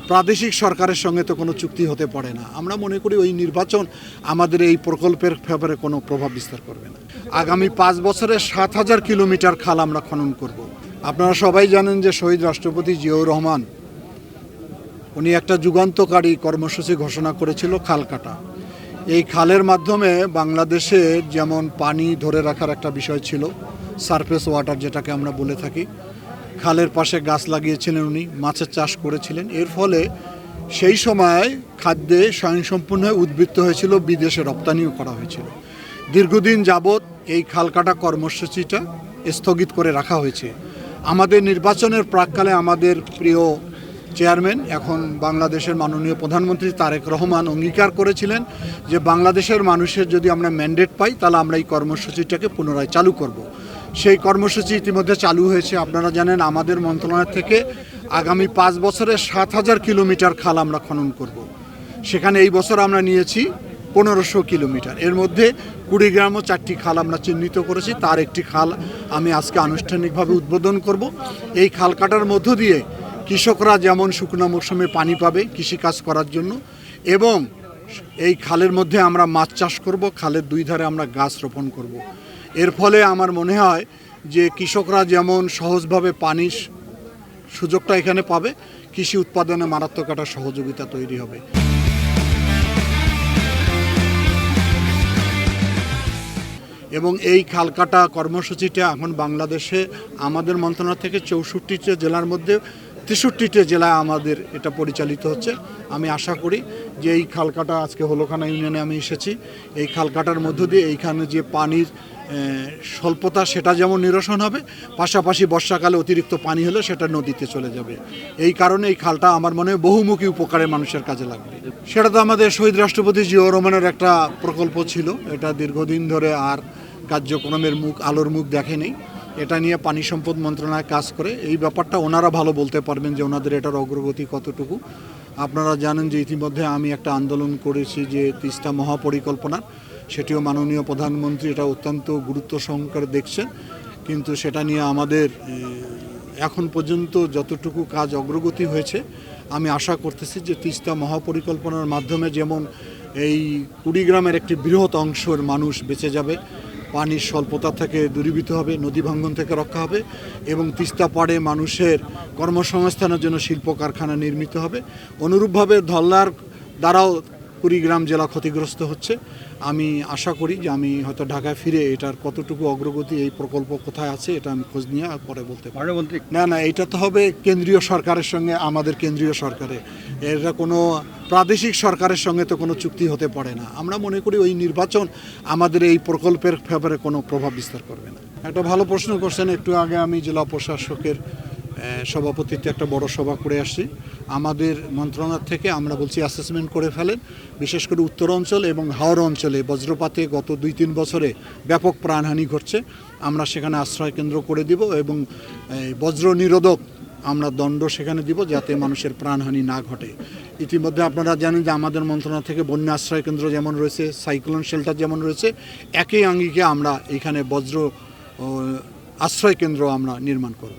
প্রাদেশিক সরকারের সঙ্গে তো কোনো চুক্তি হতে পারে না। আমরা মনে করি ওই নির্বাচন আমাদের এই প্রকল্পের ব্যাপারে কোনো প্রভাব বিস্তার করবে না। আগামী 5 বছরে 7,000 কিলোমিটার খাল আমরা খনন করব। আপনারা সবাই জানেন যে শহীদ রাষ্ট্রপতি জিয়াউর রহমান উনি একটা যুগান্তকারী কর্মসূচি ঘোষণা করেছিল খাল কাটা। এই খালের মাধ্যমে বাংলাদেশে যেমন পানি ধরে রাখার একটা বিষয় ছিল, সারফেস ওয়াটার যেটাকে আমরা বলে থাকি, খালের পাশে গাছ লাগিয়েছিলেন উনি, মাছের চাষ করেছিলেন। এর ফলে সেই সময় খাদ্যে স্বয়ংসম্পূর্ণ হয়ে উদ্বৃত্ত হয়েছিল, বিদেশে রপ্তানিও করা হয়েছিল। দীর্ঘদিন যাবৎ এই খাল কাটা কর্মসূচিটা স্থগিত করে রাখা হয়েছে। আমাদের নির্বাচনের প্রাক্কালে আমাদের প্রিয় চেয়ারম্যান, এখন বাংলাদেশের মাননীয় প্রধানমন্ত্রী তারেক রহমান অঙ্গীকার করেছিলেন যে বাংলাদেশের মানুষের যদি আমরা ম্যান্ডেট পাই তাহলে আমরা এই কর্মসূচিটাকে পুনরায় চালু করব। সেই কর্মসূচি ইতিমধ্যে চালু হয়েছে। আপনারা জানেন আমাদের মন্ত্রণালয় থেকে আগামী 5 বছরে 7,000 কিলোমিটার খাল আমরা খনন করব। সেখানে এই বছর আমরা নিয়েছি 1500 কিলোমিটার। এর মধ্যে কুড়িগ্রাম ও 4টি খাল আমরা চিহ্নিত করেছি। তার একটি খাল আমি আজকে আনুষ্ঠানিকভাবে উদ্বোধন করব। এই খাল কাটার মধ্য দিয়ে কৃষকরা যেমন শুকনো মৌসুমে পানি পাবে কৃষিকাজ করার জন্য, এবং এই খালের মধ্যে আমরা মাছ চাষ করব, খালের দুই ধারে আমরা গাছ রোপণ করব। এর ফলে আমার মনে হয় যে কৃষকরা যেমন সহজভাবে পানির সুযোগটা এখানে পাবে, কৃষি উৎপাদনে মারাত্মক একটা সহযোগিতা তৈরি হবে। এবং এই খাল কাটা কর্মসূচিটা এখন বাংলাদেশে আমাদের মন্ত্রণালয় থেকে 64টি জেলার মধ্যে 63টি জেলায় আমাদের এটা পরিচালিত হচ্ছে। আমি আশা করি যে এই খাল কাটা, আজকে হলখানা ইউনিয়নে আমি এসেছি, এই খাল কাটার মধ্য দিয়ে এইখানে যে পানির স্বল্পতা সেটা যেমন নিরসন হবে, পাশাপাশি বর্ষাকালে অতিরিক্ত পানি হলে সেটা নদীতে চলে যাবে। এই কারণে এই খালটা আমার মনে হয় বহুমুখী উপকারে মানুষের কাজে লাগবে। সেটা তো আমাদের শহীদ রাষ্ট্রপতি জিয়াউর রহমানের একটা প্রকল্প ছিল, এটা দীর্ঘদিন ধরে আর কার্যক্রমের আলোর মুখ দেখেনি। এটা নিয়ে পানি সম্পদ মন্ত্রণালয় কাজ করে। এই ব্যাপারটা ওনারা ভালো বলতে পারবেন যে ওনাদের এটার অগ্রগতি কতটুকু। আপনারা জানেন যে ইতিমধ্যে আমি একটা আন্দোলন করেছি যে তিস্তা মহাপরিকল্পনা, সেটিও মাননীয় প্রধানমন্ত্রী এটা অত্যন্ত গুরুত্ব সহকারে দেখছেন, কিন্তু সেটা নিয়ে আমাদের এখন পর্যন্ত যতটুকু কাজ অগ্রগতি হয়েছে আমি আশা করতেছি যে তিস্তা মহাপরিকল্পনার মাধ্যমে যেমন এই কুড়িগ্রামের একটি বৃহৎ অংশের মানুষ বেঁচে যাবে, পানির স্বল্পতা থেকে দূরীভূত হবে, নদী ভাঙ্গন থেকে রক্ষা হবে, এবং তিস্তা পাড়ে মানুষের কর্মসংস্থানের জন্য শিল্প কারখানা নির্মিত হবে। অনুরূপভাবে ধল্লার দ্বারাও কুড়িগ্রাম জেলা ক্ষতিগ্রস্ত হচ্ছে। আমি আশা করি যে আমি হয়তো ঢাকায় ফিরে এটার কতটুকু অগ্রগতি, এই প্রকল্প কোথায় আছে এটা আমি খোঁজ নিয়ে পরে বলতে পারি। না, এটা তো হবে কেন্দ্রীয় সরকারের সঙ্গে, আমাদের কেন্দ্রীয় সরকারে। এটা কোনো প্রাদেশিক সরকারের সঙ্গে তো কোনো চুক্তি হতে পারে না। আমরা মনে করি ওই নির্বাচন আমাদের এই প্রকল্পের ব্যাপারে কোনো প্রভাব বিস্তার করবে না। একটা ভালো প্রশ্ন করছেন। একটু আগে আমি জেলা প্রশাসকের সভাপতিত্বে একটা বড় সভা করে আসছি। আমাদের মন্ত্রণালয় থেকে আমরা বলছি অ্যাসেসমেন্ট করে ফেলেন, বিশেষ করে উত্তর অঞ্চল এবং হাওড় অঞ্চলে বজ্রপাতে গত 2-3 বছরে ব্যাপক প্রাণহানি ঘটছে। আমরা সেখানে আশ্রয় কেন্দ্র করে দিব এবং বজ্র নিরোধক আমরা দণ্ড সেখানে দিব যাতে মানুষের প্রাণহানি না ঘটে। ইতিমধ্যে আপনারা জানেন যে আমাদের মন্ত্রণালয় থেকে বন্যা আশ্রয় কেন্দ্র যেমন রয়েছে, সাইক্লোন শেল্টার যেমন রয়েছে, একই আঙ্গিকে আমরা এখানে বজ্র আশ্রয় কেন্দ্র আমরা নির্মাণ করব।